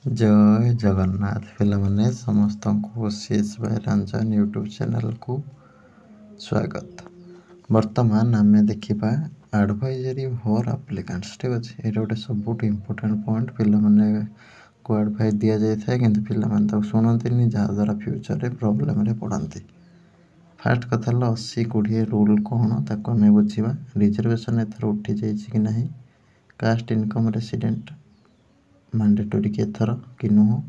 जय जगन्नाथ पिलामाने समस्त को CS by Ranjan YouTube channel को स्वागत। वर्तमान आम देखा एडवाइजरी फॉर एप्लिकेंट्स। ठीक अच्छे ये गोटे सब इम्पोर्टाट पॉइंट पिलामाने को एडवाइस दि जाए कि पिलामाने शुणती जहाद्वारा फ्यूचर रे प्रोब्लेम रे पड़ती। फास्ट कथा 80-20 रूल कौन ताको आम बुझा। रिजर्वेशन एथर उठी जाइए कि नहीं, कास्ट इनकम रेसिडेंट मैंडेटोरी के थर कि नुह,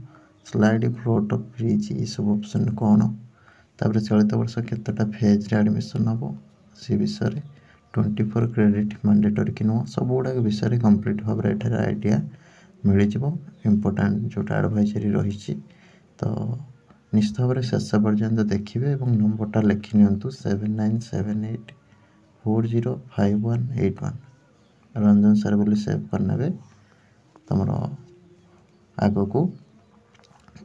स्लाइड फ्लोट ऑफ ब्रिज ये सब ऑप्शन कौन, तापर चलित वर्ष केतटा फेज रे एडमिशन हम से विषय 24 क्रेडिट मैंडेटोरी कि नुह सब गुड़ाक विषय कंप्लीट भाव में आइडिया मिल इम्पोर्टाट जोटा एडवाइजरी रही। तो निश्चित भाव में शेष पर्यंत देखिए और नंबरटा लिखि नियंतु 7978405181 रंजन सर बोली सेव करने तुम आग को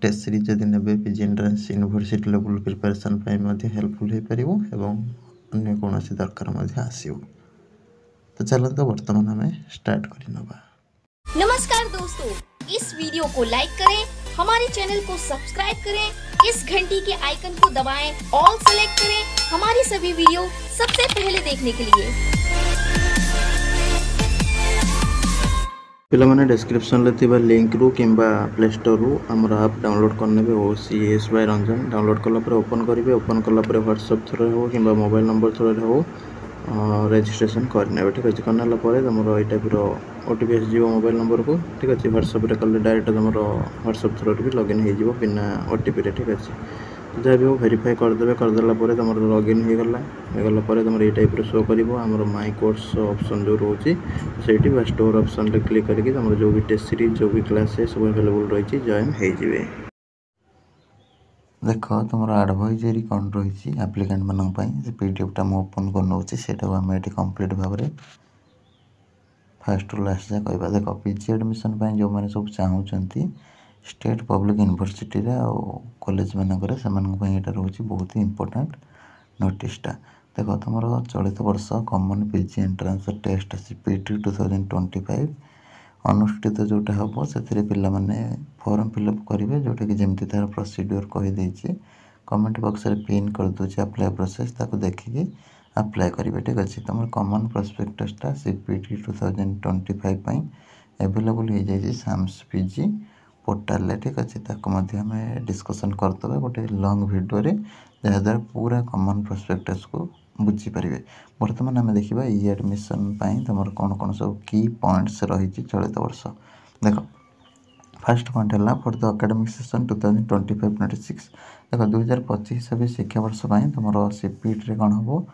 टेस्ट सीरीज जदि ने PG entrance university level preparation helpful हो पार अन्य कौन दरकार आसो। तो चलते वर्तमान आम स्टार्ट करनवा। नमस्कार दोस्तों, इस वीडियो को लाइक करें, हमारे चैनल को सब्सक्राइब करें, इस घंटी के आइकन को दबाएं, ऑल सेलेक्ट करें हमारी सभी वीडियो सबसे पहले देखने के लिए। पिलामाने डिस्क्रिप्शन रे लिंक रु किंबा प्ले स्टोर रु आमर आप डाउनलोड करने सीएस बाय रंजन डाउनलोड कलापर ओपन करेंगे। ओपन कलापर व्हाट्सएप थ्रू हो कि मोबाइल नंबर थ्रू हो रजिस्ट्रेशन करने। ठीक अच्छे करना तुम ये टाइप ओटीपी आसो मोबाइल नंबर को। ठीक अच्छे व्हाट्सएप कले डायरेक्ट तुम व्हाट्सएप थ्रू भी लॉगिन हो बिना ओटीपी। ठीक अच्छे जहाँ भी हो वेरीफाई करदे करदेला तुम लॉगिन होगला तुम ये टाइप शो कर माई कोर्स ऑप्शन जो रोचे से स्टोर ऑप्शन रे क्लिक करके तुम जो भी टेस्ट सीरीज जो भी क्लास है सब अवेलेबल रही जॉइन हो। देख तुम एडवाइजरी कौन रही एप्लिकेंट मानक पीडीएफटा मुझे ओपन कर आम ये कम्प्लीट भाव में फास्ट रु लास्ट जाए कहवा। देख पीजी एडमिशन जो मैंने सब चाहूँगी स्टेट पब्लिक यूनिवर्सिटी कॉलेज मानक यहाँ रोच बहुत इंपोर्टेंट नोटिसटा। देख तुम चलित वर्ष common PG entrance test CPT 2025 अनुष्ठित जोटा हम से पे फॉर्म फिलअप करेंगे जोटा कि जमी तार प्रोसीड्योर कहीदे कमेंट बॉक्स रे पिन कर दूसरे अप्लाई प्रोसेस ताको देखिए अप्लाई करेंगे। ठीक अच्छे तुम कॉमन प्रोस्पेक्टसटा सीपीटी 2025 एवेलेबल हो जाए साम्स पीजी पोर्टाल। ठीक अच्छे आम डिस्कसन करदे गोटे लंग वीडियो जहाद्वारा पूरा कॉमन प्रोस्पेक्टस को बुझीपारे। बर्तमान आम देखा ई एडमिशन तुम कौन कौन सब की पॉइंट्स रही चलित वर्ष। देख फास्ट पॉइंट है फॉर द एकेडमिक सेशन 2025-26 देख 2025-26 शिक्षा वर्ष तुम सीपीटी कौन हम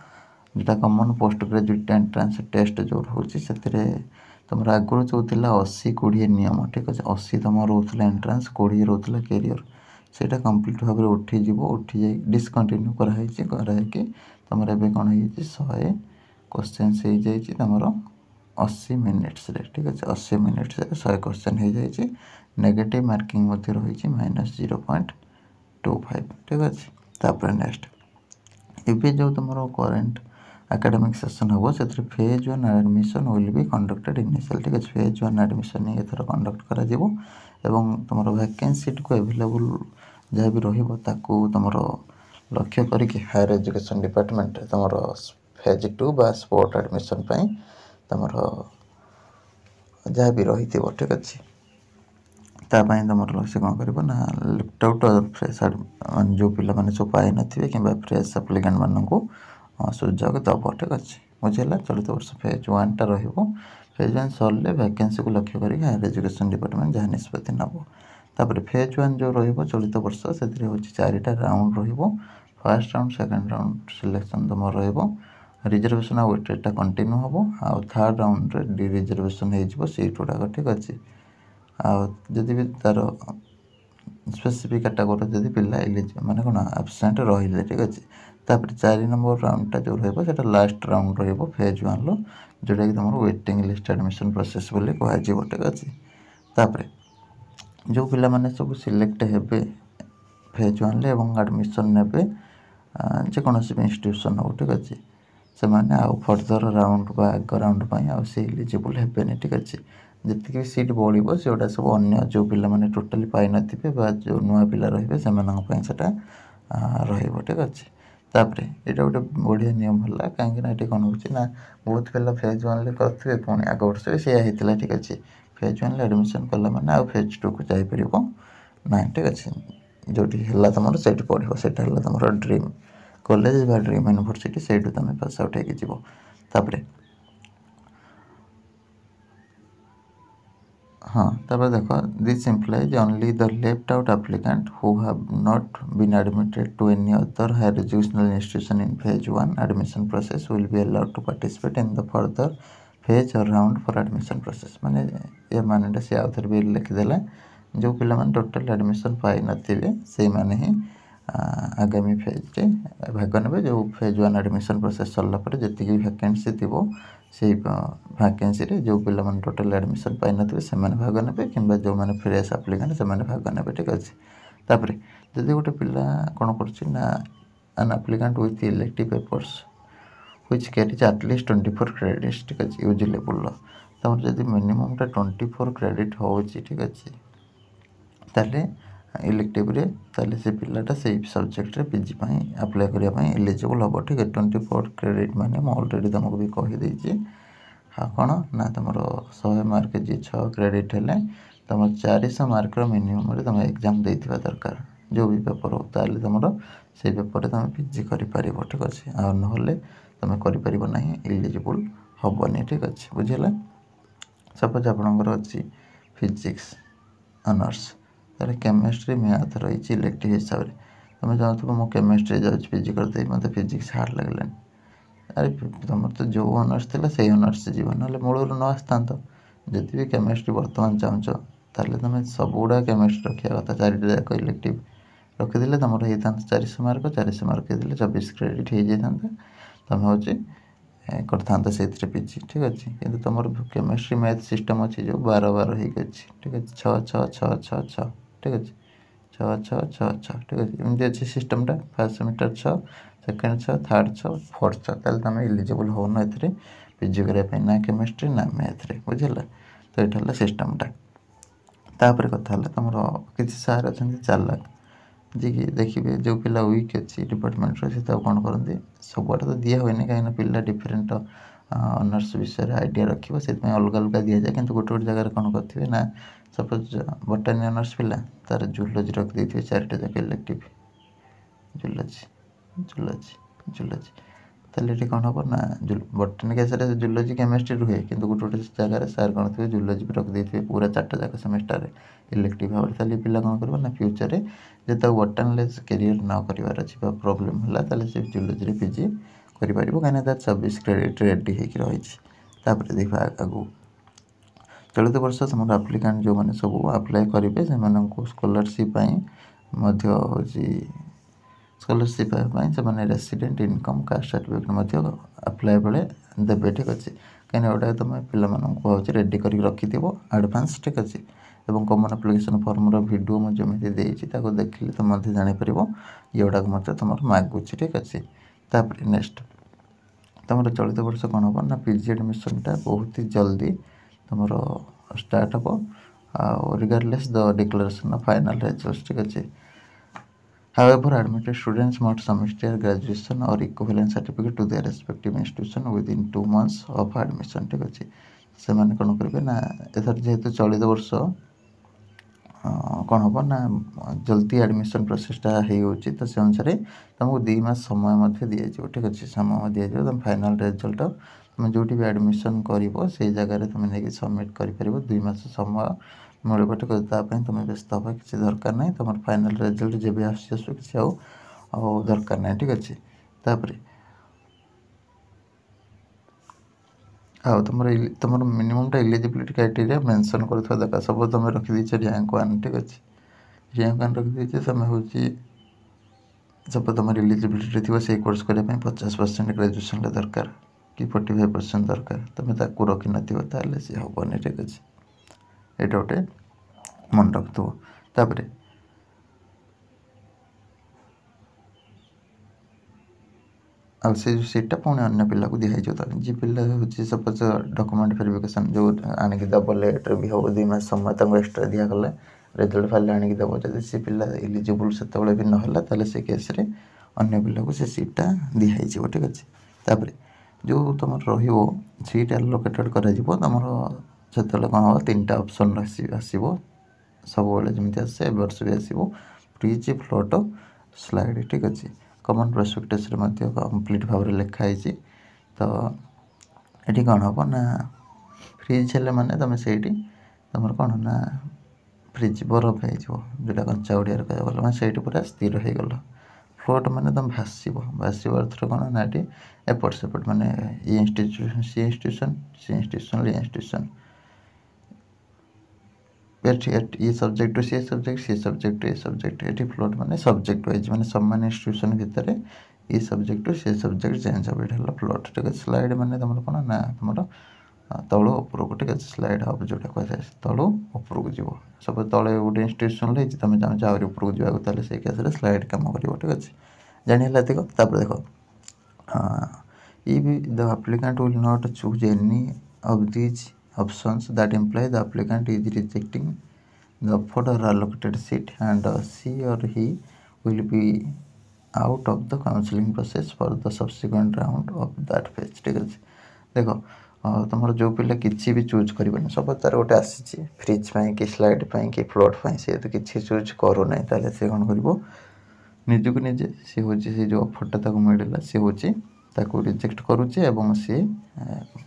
जोटा common post graduate entrance test जो रोचे से तुम आगुरी जो 80-20 नियम। ठीक अच्छे 80 तुम रोला एंट्रांस 20 रोला कैरियर से कम्प्लीट भाव में उठी जा डिस्कंटिन्यू कराई तुम ए कौन हो 100 क्वेश्चन हो तुम 80 मिनिट्स रे। ठीक अच्छे 80 मिनिट्स 100 क्वेश्चन हो जाए नेगेटिव मार्किंग रही -0.25। ठीक अच्छे तापर नेक्स्ट एवं जो तुम करेन्ट एकेडमिक सेशन हम से phase 1 admission will be conducted initial. ठीक अच्छे फेज 1 एडमिशन ही एथर कंडक्ट करा तुम वैकेंसी को एवेलेबल जहाँ भी तुम लक्ष्य करके हायर एजुकेशन डिपार्टमेंट तुम फेज 2 बा स्पोर्ट एडमिशन तुम जहाँ भी रही। ठीक अच्छे तापाई तुम से कौन कर लिफ्ट आउट फ्रेश जो पिला सब पाई नथिबे कि फ्रेश एप्लिकेंट मानक सुजोग दब। ठीक अच्छे बुझेगा। चलित वर्ष फेज 1 टा फेज 1 सरले वैकेंसी को लक्ष्य करके हायर एजुकेशन डिपार्टमेंट जहाँ निष्पत्ति नब। तापर फेज 1 जो चलित वर्ष से 4टा round first round second round selection तुम रिजर्वेशन वेटेडटा कंटिन्यू हम आउ थर्ड राउंड रे डी रिजर्वेशन हो सीट गुड़ाक। ठीक अच्छे आदि भी तार स्पेसिफिक कैटेगोरी जब पिला माने कौन एब्सेंट रही। ठीक अच्छे तापर 4 नंबर राउंडटा जो रहा लास्ट राउंड फेज 1 रो जोटा कि तुम वेटिंग लिस्ट एडमिशन प्रोसेस बोली कह। ठीक अच्छे तापर जो पिला माने सब सिलेक्ट हेबे फेज 1 ले एडमिशन ने जेकोसी इंस्टीट्यूशन हो। ठीक अच्छे से माने आउ फर्दर राउंड बा आग राउंड से एलिजिबल हेबेनि। ठीक अच्छे ଯେତିକି ବି ସିଟ୍ ବଢ଼ିବ ସେଗୁଡ଼ା ସବୁ ଅନ୍ୟ ଯେଉଁ ପିଲାମାନେ ଟୋଟାଲି ପାଇନଥିବେ ବା ଯେଉଁ ନୂଆ ପିଲା ରହିବେ ସେମାନଙ୍କ ପାଇଁ ସେଇଟା ରହିବ। ଠିକ୍ ଅଛି। ତାପରେ ଏଇଟା ଗୋଟେ ବଢ଼ିଆ ନିୟମ ହେଲା, କାହିଁକିନା ଏଠି କ'ଣ ହେଉଛି ନା ବହୁତ ପିଲା ଫେଜ୍ 1ରେ କରିଥିବେ, ପୁଣି ଆଗ ବର୍ଷ ବି ସେଇଆ ହେଇଥିଲା। ଠିକ୍ ଅଛି। ଫେଜ୍ 1ରେ ଆଡ଼ମିସନ୍ କଲା ମାନେ ଆଉ ଫେଜ୍ 2କୁ ଯାଇପାରିବ ନାହିଁ। ଠିକ୍ ଅଛି। ଯେଉଁଠି ହେଲା ତୁମର ସେଇଠି ପଢ଼ିବ, ସେଇଟା ହେଲା ତୁମର ଡ୍ରିମ୍ କଲେଜ ବା ଡ୍ରିମ୍ ୟୁନିଭର୍ସିଟି, ସେଇଠୁ ତୁମେ ପାସ୍ ଆଉଟ୍ ହେଇକି ଯିବ। ତାପରେ ତାପରେ ଦେଖ, this implies only the left out applicant who have not been admitted to any other higher educational institution in phase 1 admission process will be allowed to participate in the further phase or round for admission process। ମାନେ ଏ ମାନେଟା ସେ ଆଉ ଥରେ ବି ଲେଖିଦେଲା, ଯେଉଁ ପିଲାମାନେ totally admission ପାଇନଥିବେ ସେଇମାନେ ହିଁ ଆଗାମୀ ଫେଜ୍ରେ ଭାଗ ନେବେ। ଯେଉଁ ଫେଜ୍ 1 ଆଡ଼ମିସନ୍ ପ୍ରୋସେସ୍ ସରିଲା ପରେ ଯେତିକି ବି ଭ୍ୟାକେନ୍ସି ଥିବ ସେଇ ଭ୍ୟାକେନ୍ସିରେ ଯେଉଁ ପିଲାମାନେ ଟୋଟାଲି ଆଡ଼ମିସନ୍ ପାଇନଥିବେ ସେମାନେ ଭାଗ ନେବେ, କିମ୍ବା ଯେଉଁମାନେ ଫ୍ରେଶ୍ ଆପ୍ଲିକାଣ୍ଟ ସେମାନେ ଭାଗ ନେବେ। ଠିକ୍ ଅଛି। ତାପରେ ଯଦି ଗୋଟେ ପିଲା କ'ଣ କରୁଛି ନା ଆନ୍ applicant with elective papers which carries at least 24 credits, ଠିକ୍ ଅଛି, ୟୁଜି ଲେବୁଲ୍ର। ତୁମର ଯଦି ମିନିମମ୍ଟା 24 କ୍ରେଡ଼ିଟ୍ ହେଉଛି, ଠିକ୍ ଅଛି, ତାହେଲେ ଇଲେକ୍ଟିଭ୍ରେ ତାହେଲେ ସେ ପିଲାଟା ସେଇ ସବଜେକ୍ଟରେ ପିଜି ପାଇଁ ଆପ୍ଲାଏ କରିବା ପାଇଁ ଏଲିଜିବଲ୍ ହେବ। ଠିକ୍ ଅଛି। 24 କ୍ରେଡ଼ିଟ୍ ମାନେ ମୁଁ ଅଲରେଡ଼ି ତୁମକୁ ବି କହିଦେଇଛି। କ'ଣ ନା ତୁମର 100 ମାର୍କ ଯିଏ 6 କ୍ରେଡ଼ିଟ୍ ହେଲେ ତୁମର 400 ମାର୍କର ମିନିମମ୍ରେ ତୁମେ ଏକ୍ଜାମ୍ ଦେଇଥିବା ଦରକାର, ଯେଉଁ ବି ପେପର୍ ହଉ, ତାହେଲେ ତୁମର ସେଇ ପେପର୍ରେ ତୁମେ ପିଜି କରିପାରିବ। ଠିକ୍ ଅଛି। ଆଉ ନହେଲେ ତୁମେ କରିପାରିବ ନାହିଁ, ଏଲିଜିବୁଲ୍ ହେବନି। ଠିକ୍ ଅଛି। ବୁଝିହେଲା। ସପୋଜ୍ ଆପଣଙ୍କର ଅଛି ଫିଜିକ୍ସ ଅନର୍ସ, ତାହେଲେ କେମିଷ୍ଟ୍ରି ମ୍ୟାଥ୍ ରହିଛି ଇଲେକ୍ଟିଭ୍ ହିସାବରେ। ତୁମେ ଚାହୁଁଥିବ ମୁଁ କେମିଷ୍ଟ୍ରି ଯାଉଛି ପିଜି କରିଦେବି, ମୋତେ ଫିଜିକ୍ସ ହାର୍ଡ଼ ଲାଗିଲାନି। ଆରେ ତୁମର ତ ଯେଉଁ ଅନର୍ସ ଥିଲା ସେଇ ଅନର୍ସ ଯିବ, ନହେଲେ ମୂଳରୁ ନ ଆସିଥାନ୍ତ। ଯଦି ବି କେମିଷ୍ଟ୍ରି ବର୍ତ୍ତମାନ ଚାହୁଁଛ ତାହେଲେ ତୁମେ ସବୁଗୁଡ଼ା କେମିଷ୍ଟ୍ରି ରଖିବା କଥା, 4ଟା ଯାକ ଇଲେକ୍ଟିଭ୍ ରଖିଦେଲେ ତୁମର ହେଇଥାନ୍ତା 400 ମାର୍କ। 400 ମାର୍କ ହେଇଥିଲେ 24 କ୍ରେଡ଼ିଟ୍ ହେଇଯାଇଥାନ୍ତା। ତୁମେ ହେଉଛି କରିଥାନ୍ତ ସେଇଥିରେ ପିଜି। ଠିକ୍ ଅଛି। କିନ୍ତୁ ତୁମର କେମିଷ୍ଟ୍ରି ମ୍ୟାଥ୍ ସିଷ୍ଟମ୍ ଅଛି ଯେଉଁ 12 ହେଇକି ଅଛି। ଠିକ୍ ଅଛି। 6 6 6 6 6। ଠିକ୍ ଅଛି। 6 6 6 6। ଠିକ୍ ଅଛି। ଏମିତି ଅଛି ସିଷ୍ଟମ୍ଟା। First semester 6, second 6, third 6, fourth 6। ତାହେଲେ ତୁମେ ଏଲିଜିବଲ୍ ହେଉନ ଏଥିରେ ପିଜି କରିବା ପାଇଁ, ନା କେମିଷ୍ଟ୍ରି ନା ମ୍ୟାଥ୍ରେ। ବୁଝିଲା। ତ ଏଇଟା ହେଲା ସିଷ୍ଟମ୍ଟା। ତାପରେ କଥା ହେଲା ତୁମର କିଛି ସାର୍ ଅଛନ୍ତି ଚାଲାକ, ଯିଏକି ଦେଖିବେ ଯେଉଁ ପିଲା ୱିକ୍ ଅଛି ଡିପାର୍ଟମେଣ୍ଟର ସେ ତାକୁ କ'ଣ କରନ୍ତି, ସବୁଆଡ଼େ ତ ଦିଆ ହୁଏନି କାହିଁକିନା ପିଲା ଡିଫରେଣ୍ଟ ଅନର୍ସ ବିଷୟରେ ଆଇଡ଼ିଆ ରଖିବ, ସେଥିପାଇଁ ଅଲଗା ଅଲଗା ଦିଆଯାଏ। କିନ୍ତୁ ଗୋଟେ ଗୋଟେ ଜାଗାରେ କ'ଣ କରିଥିବେ ନା, ସପୋଜ୍ ବଟାନି ଅନର୍ସ ପିଲା ତାର ଜୁଲୋଜି ରଖିଦେଇଥିବେ 4ଟା ଯାକ ଇଲେକ୍ଟିଭ୍, ଜୁଲୋଜି ଜୁଲୋଜି ଜୁଲୋଜି। ତାହେଲେ ଏଠି କ'ଣ ହେବ ନା, ବଟାନି କେସରେ ଜୁଲୋଜି କେମିଷ୍ଟ୍ରି ରୁହେ, କିନ୍ତୁ ଗୋଟେ ଗୋଟେ ଜାଗାରେ ସାର୍ କ'ଣ ଥିବେ ଜୁଲୋଜି ବି ରଖିଦେଇଥିବେ ପୁରା 4ଟା ଯାକ ସେମିଷ୍ଟାରରେ ଇଲେକ୍ଟିଭ୍ ଭାବରେ। ତାହେଲେ ଏ ପିଲା କ'ଣ କରିବ ନା, ଫ୍ୟୁଚର୍ରେ ଯଦି ତାକୁ ବଟାନିରେ କ୍ୟାରିୟର୍ ନ କରିବାର ଅଛି ବା ପ୍ରୋବ୍ଲେମ୍ ହେଲା, ତାହେଲେ ସେ ଜୁଲୋଜିରେ ପିଜି କରିପାରିବ, କାହିଁକିନା ତାର 24 କ୍ରେଡ଼ିଟ୍ ରେଡ଼ି ହେଇକି ରହିଛି। ତାପରେ ଦେଖିବା ଆଗକୁ, ଚଳିତ ବର୍ଷ ତୁମର ଆପ୍ଲିକାଣ୍ଟ ଯେଉଁମାନେ ସବୁ ଆପ୍ଲାଏ କରିବେ ସେମାନଙ୍କୁ ସ୍କଲାରସିପ୍ ପାଇଁ ମଧ୍ୟ ହେଉଛି, ସ୍କଲାରସିପ୍ ପାଇବା ପାଇଁ ସେମାନେ ରେସିଡେଣ୍ଟ ଇନକମ୍ କାଷ୍ଟ ସାର୍ଟିଫିକେଟ୍ ମଧ୍ୟ ଆପ୍ଲାଏ ବେଳେ ଦେବେ। ଠିକ୍ ଅଛି। କାହିଁକିନା ଏଗୁଡ଼ା ତୁମେ ପିଲାମାନଙ୍କୁ ହେଉଛି ରେଡ଼ି କରିକି ରଖିଥିବ ଆଡ଼ଭାନ୍ସ। ଠିକ୍ ଅଛି। ଏବଂ କମନ୍ ଆପ୍ଲିକେସନ୍ ଫର୍ମର ଭିଡ଼ିଓ ମୁଁ ଯେମିତି ଦେଇଛି ତାକୁ ଦେଖିଲେ ତୁମେ ମଧ୍ୟ ଜାଣିପାରିବ ଏଗୁଡ଼ାକ ମଧ୍ୟ ତୁମର ମାଗୁଛି। ଠିକ୍ ଅଛି। ତାପରେ ନେକ୍ସଟ ତୁମର ଚଳିତ ବର୍ଷ କ'ଣ ହେବ ନା, ପିଜି ଆଡ଼ମିସନ୍ଟା ବହୁତ ଜଲ୍ଦି ତୁମର ଷ୍ଟାର୍ଟ ହେବ, ଆଉ ରିଗାର୍ଡଲେସ୍ ଦ ଡିକ୍ଲାରେସନ୍ ଅଫ୍ ଫାଇନାଲ୍ ରେଜଲ୍ଟ। ଠିକ୍ ଅଛି। However, admitted students must submit their graduation or equivalent certificate to their respective institution within 2 months of admission। ଠିକ୍ ଅଛି। ସେମାନେ କ'ଣ କରିବେ ନା, ଏଥର ଯେହେତୁ ଚଳିତ ବର୍ଷ କ'ଣ ହେବ ନା ଜଲ୍ଦି ଆଡ଼ମିସନ୍ ପ୍ରୋସେସ୍ଟା ହେଇଯାଉଛି, ତ ସେ ଅନୁସାରେ ତୁମକୁ 2 ମାସ ସମୟ ମଧ୍ୟ ଦିଆଯିବ। ଠିକ୍ ଅଛି। ସମୟ ଦିଆଯିବ, ତୁମ ଫାଇନାଲ୍ ରେଜଲ୍ଟ ତୁମେ ଯେଉଁଠି ବି ଆଡ଼ମିସନ୍ କରିବ ସେଇ ଜାଗାରେ ତୁମେ ନେଇକି ସବମିଟ୍ କରିପାରିବ। 2 ମାସ ସମୟ ମିଳିବ। ଠିକ୍ ଅଛି। ତା ପାଇଁ ତୁମେ ବ୍ୟସ୍ତ ହେବା କିଛି ଦରକାର ନାହିଁ। ତୁମର ଫାଇନାଲ୍ ରେଜଲ୍ଟ ଯେବେ ଆସୁ କିଛି ଆଉ ଦରକାର ନାହିଁ। ଠିକ୍ ଅଛି। ତାପରେ ଆଉ ତୁମର ମିନିମମ୍ଟା ଏଲିଜିବିଲିଟି କ୍ରାଇଟେରିଆ ମେନସନ୍ କରୁଥିବା ଦରକାର। ସବୁ ତୁମେ ରଖିଦେଇଛ ର୍ୟାଙ୍କ 1। ଠିକ୍ ଅଛି। ର୍ୟାଙ୍କ 1 ରଖିଦେଇଛ, ତୁମେ ହେଉଛି ସବୁ ତୁମର ଏଲିଜିବିଲିଟି ଥିବ ସେଇ କୋର୍ସ କରିବା ପାଇଁ 50% ଗ୍ରାଜୁଏସନ୍ଟା ଦରକାର କି 45% ଦରକାର। ତୁମେ ତାକୁ ରଖିନଥିବ ତାହେଲେ ସିଏ ହେବନି। ଠିକ୍ ଅଛି। ଏଇଟା ଗୋଟେ ମନେ ରଖୁଥିବ। ତାପରେ ଆଉ ସେ ଯେଉଁ ସିଟ୍ଟା ପୁଣି ଅନ୍ୟ ପିଲାକୁ ଦିଆହେଇଯିବ। ତ ଯିଏ ପିଲା ହେଉଛି ସପୋଜ୍ ଡକୁମେଣ୍ଟ ଭେରିଫିକେସନ୍ ଯେଉଁ ଆଣିକି ଦେବ ଲେଟ୍ରେ ବି ହେବ 2 ମାସ ସମୟ ତାଙ୍କୁ ଏକ୍ସଟ୍ରା ଦିଆଗଲା, ରେଜଲ୍ଟ ଫାଇଲ୍ ଆଣିକି ଦେବ। ଯଦି ସେ ପିଲା ଇଲିଜିବୁଲ୍ ସେତେବେଳେ ବି ନହେଲା ତାହେଲେ ସେ କେସ୍ରେ ଅନ୍ୟ ପିଲାକୁ ସେ ସିଟ୍ଟା ଦିଆହେଇଯିବ। ଠିକ୍ ଅଛି। ତାପରେ ଯେଉଁ ତୁମର ରହିବ ସିଟ୍ ଆଲୋକେଟେଡ଼୍ କରାଯିବ, ତୁମର ସେତେବେଳେ କ'ଣ ହେବ 3ଟା ଅପସନ୍ ଆସିବ ସବୁବେଳେ ଯେମିତି ଆସେ ଏ ବର୍ଷ ବି ଆସିବ। Fridge, float, slide. ଠିକ୍ ଅଛି। କମନ୍ ପ୍ରସ୍ପେକ୍ଟସ୍ରେ ମଧ୍ୟ କମ୍ପ୍ଲିଟ୍ ଭାବରେ ଲେଖା ହେଇଛି। ତ ଏଠି କ'ଣ ହେବ ନା ଫ୍ରିଜ୍ ହେଲେ ମାନେ ତୁମେ ସେଇଠି ତୁମର କ'ଣ ନା ଫ୍ରିଜ୍ ବରଫ ହେଇଯିବ, ଯେଉଁଟା କଞ୍ଚା ଓଡ଼ିଆରେ କହିବାକୁ ଗଲେ ମାନେ ସେଇଠି ପୁରା ସ୍ଥିର ହେଇଗଲ। ଫ୍ଲୋଟ୍ ମାନେ ତୁମେ ଭାସିବ। ଭାସିବ ଅର୍ଥରେ କ'ଣ ନା ଏଠି ଏପଟ ସେପଟ ମାନେ E institution C institution, C institution E institution. ଏଠି ଏ ସବଜେକ୍ଟରୁ ସେ ସବଜେକ୍ଟ, ସେ ସବଜେକ୍ଟରୁ ଏ ସବଜେକ୍ଟ। ଏଠି ଫ୍ଲୋଟ୍ ମାନେ ସବଜେକ୍ଟ ୱାଇଜ୍ ମାନେ ସମାନ ଇନଷ୍ଟିଚ୍ୟୁସନ୍ ଭିତରେ ଏ ସବଜେକ୍ଟରୁ ସେ ସବଜେକ୍ଟ ଚେଞ୍ଜ ହେବ। ଏଠି ହେଲା ଫ୍ଲୋଟ୍। ଠିକ୍ ଅଛି। ସ୍ଲାଇଡ୍ ମାନେ ତୁମର କ'ଣ ନା ତୁମର ତଳୁ ଉପରକୁ। ଠିକ୍ ଅଛି। ସ୍ଲାଇଡ୍ ହବ୍ ଯେଉଁଟା କୁହାଯାଏ ତଳୁ ଉପରକୁ ଯିବ। ସବୁ ତଳେ ଗୋଟେ ଇନଷ୍ଟିଚ୍ୟୁସନ୍ ହେଇଛି, ତୁମେ ଚାହୁଁଛ ଆହୁରି ଉପରକୁ ଯିବାକୁ, ତାହେଲେ ସେଇ କେସ୍ରେ ସ୍ଲାଇଡ୍ କାମ କରିବ। ଠିକ୍ ଅଛି। ଜାଣିହେଲା ଏତିକ। ତାପରେ ଦେଖ if the applicant will not choose any of these options that imply the applicant is rejecting the offered or allocated seat and she or he will be out of the counseling process for the subsequent round of that phase। ଠିକ୍ ଅଛି। ଦେଖ ତୁମର ଯେଉଁ ପିଲା କିଛି ବି choose କରିବନି, ସବୁ ତାର ଗୋଟେ ଆସିଛି ଫ୍ରିଜ୍ ପାଇଁ କି ସ୍ଲାଇଡ୍ ପାଇଁ କି ଫ୍ଲୋଟ୍ ପାଇଁ, ସେ ଯଦି କିଛି ଚୁଜ୍ କରୁନାହିଁ ତାହେଲେ ସେ କ'ଣ କରିବ ନିଜକୁ ନିଜେ ସେ ହେଉଛି ସେ ଯେଉଁ ଅଫର୍ଟା ତାକୁ ମିଳିଲା ସେ ହେଉଛି ତାକୁ ରିଜେକ୍ଟ କରୁଛି ଏବଂ ସେ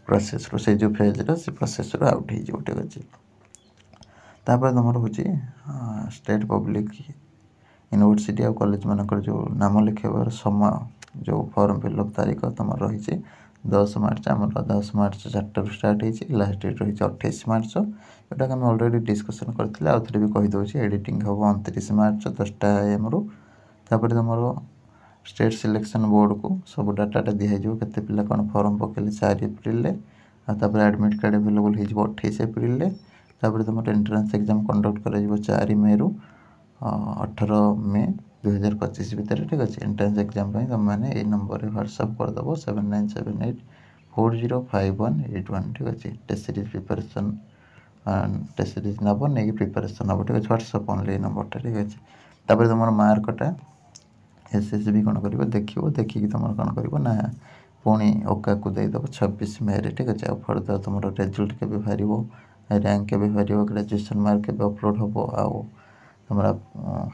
ପ୍ରୋସେସ୍ରୁ ସେ ଯେଉଁ ଫେଜ୍ର ସେ ପ୍ରୋସେସ୍ରୁ ଆଉଟ୍ ହେଇଯିବ। ଠିକ୍ ଅଛି। ତାପରେ ତୁମର ହେଉଛି ଷ୍ଟେଟ୍ ପବ୍ଲିକ୍ ୟୁନିଭର୍ସିଟି ଆଉ କଲେଜମାନଙ୍କର ଯେଉଁ ନାମ ଲେଖାଇବାର ସମୟ, ଯେଉଁ ଫର୍ମ ଫିଲ୍ଅପ୍ ତାରିଖ ତୁମର ରହିଛି 10 ମାର୍ଚ୍ଚ। ଆମର 10 ମାର୍ଚ୍ଚ 4ଟାରୁ ଷ୍ଟାର୍ଟ ହେଇଛି। ଲାଷ୍ଟ ଡେଟ୍ ରହିଛି 28 ମାର୍ଚ୍ଚ, ଯେଉଁଟାକି ଆମେ ଅଲରେଡ଼ି ଡିସ୍କସନ୍ କରିଥିଲେ। ଆଉ ଥରେ ବି କହିଦେଉଛି ଏଡ଼ିଟିଂ ହେବ 29 ମାର୍ଚ୍ଚ 10ଟା AM-ରୁ। ତାପରେ ତୁମର ଷ୍ଟେଟ୍ ସିଲେକ୍ସନ୍ ବୋର୍ଡ଼କୁ ସବୁ ଡାଟାଟା ଦିଆହେଇଯିବ, କେତେ ପିଲା କ'ଣ ଫର୍ମ ପକାଇଲେ 4 ଏପ୍ରିଲରେ। ଆଉ ତାପରେ ଆଡ଼ମିଟ୍ କାର୍ଡ଼ ଆଭେଲେବୁଲ୍ ହେଇଯିବ 28 ଏପ୍ରିଲରେ। ତାପରେ ତୁମର ଏଣ୍ଟ୍ରାନ୍ସ ଏକ୍ଜାମ୍ କଣ୍ଡକ୍ଟ କରାଯିବ 4 ମେ'ରୁ 18 ମେ 2025 ଭିତରେ। ଠିକ୍ ଅଛି। ଏଣ୍ଟ୍ରାନ୍ସ ଏକ୍ଜାମ୍ ପାଇଁ ତୁମେମାନେ ଏଇ ନମ୍ବରରେ ହ୍ୱାଟ୍ସଆପ୍ କରିଦେବ 7978405181। ଠିକ୍ ଅଛି। Test series preparation test series ନେବ ନେଇକି ପ୍ରିପାରେସନ୍ ହେବ। ଠିକ୍ ଅଛି। ହ୍ୱାଟ୍ସଆପ୍ ଅନଲି ଏଇ ନମ୍ବରଟା। ଠିକ୍ ଅଛି। ତାପରେ ତୁମର ମାର୍କଟା SSB କ'ଣ କରିବ ଦେଖିବ, ଦେଖିକି ତୁମର କ'ଣ କରିବ ନା ପୁଣି ଓକାକୁ ଦେଇଦେବ 26 ମେ'ରେ। ଠିକ୍ ଅଛି। ଆଉ ଫର୍ଦର ତୁମର ରେଜଲ୍ଟ କେବେ ବାହାରିବ, ର୍ୟାଙ୍କ କେବେ ବାହାରିବ, ଗ୍ରାଜୁଏସନ୍ ମାର୍କ କେବେ ଅପଲୋଡ଼ ହେବ, ଆଉ ତୁମର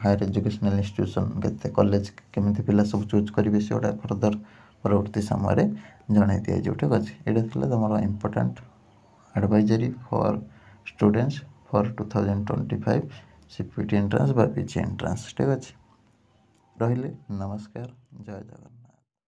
ହାୟର ଏଜୁକେସନାଲ୍ ଇନଷ୍ଟିଟ୍ୟୁସନ୍ କେତେ କଲେଜ କେମିତି ପିଲା ସବୁ ଚୁଜ୍ କରିବେ ସେଗୁଡ଼ା ଫର୍ଦର ପରବର୍ତ୍ତୀ ସମୟରେ ଜଣାଇ ଦିଆଯିବ। ଠିକ୍ ଅଛି। ଏଇଟା ଥିଲା ତୁମର important advisory for students for 2025 CPT entrance ବା PG ଏଣ୍ଟ୍ରାନ୍ସ। ଠିକ୍ ଅଛି। ରହିଲି। ନମସ୍କାର। ଜୟ ଜଗନ୍ନାଥ।